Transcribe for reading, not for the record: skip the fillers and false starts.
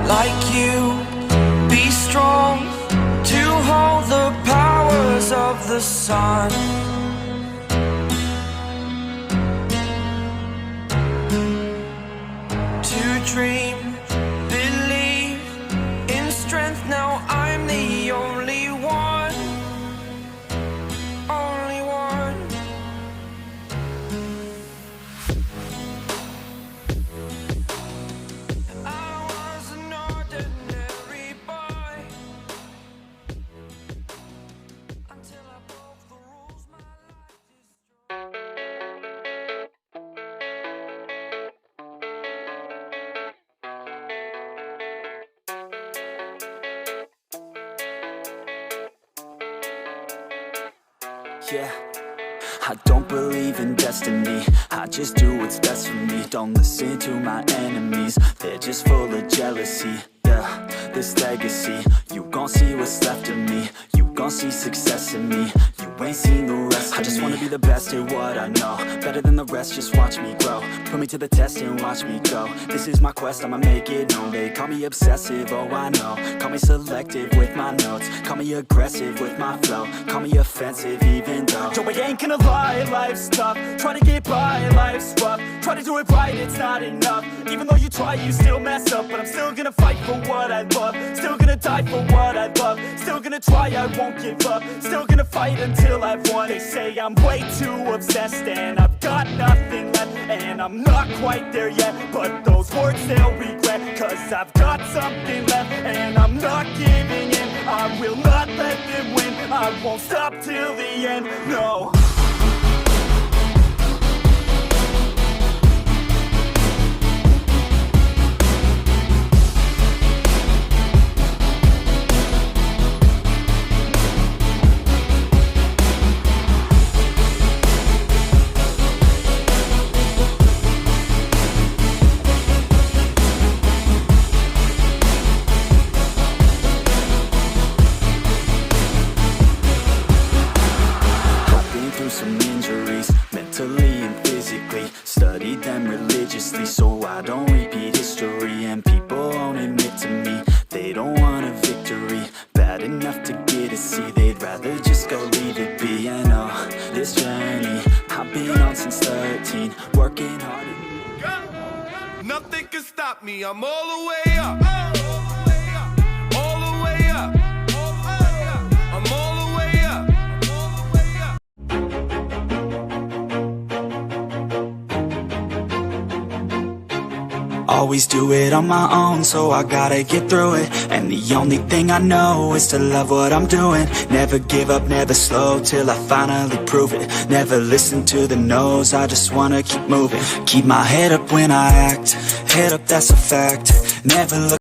Like you, be strong to hold the powers of the sun. To dream, believe in strength. Now I'm the only one, only one. I was an ordinary boy until I broke the rules my life destroyed. Yeah, I don't believe in destiny, I just do what's best for me. Don't listen to my enemies, they're just full of jealousy. Yeah, this legacy, you gon' see what's left of me. You gon' see success in me, you ain't seen the rest of me. I just wanna be the best at what I know, better than the rest, just watch me grow. Put me to the test and watch me go. This is my quest, I'ma make it known. They call me obsessive, oh I know. Call me selective with my notes, call me aggressive with my flow, call me offensive even though yo, I ain't gonna lie, life's tough. Try to get by, life's rough. Try to do it right, it's not enough. Even though you try, you still mess up. But I'm still gonna fight for what I love, still gonna die for what I love, still gonna try, I won't give up, still gonna fight until I've won. They say I'm way too obsessed and I've got nothing left, and I'm not quite there yet, but those words they'll regret, cause I've got something left and I'm not giving in. I will not let them win, I won't stop till the end, no. Some injuries, mentally and physically. Studied them religiously so I don't repeat history. And people won't admit to me they don't want a victory bad enough to get a C. They'd rather just go leave it be. And oh, this journey I've been on since 13, working hard. Nothing can stop me, I'm all the way up. All the way up. I'm all the way up. Always do it on my own, so I gotta get through it. And the only thing I know is to love what I'm doing. Never give up, never slow, till I finally prove it. Never listen to the no's, I just wanna keep moving. Keep my head up when I act, head up, that's a fact. Never look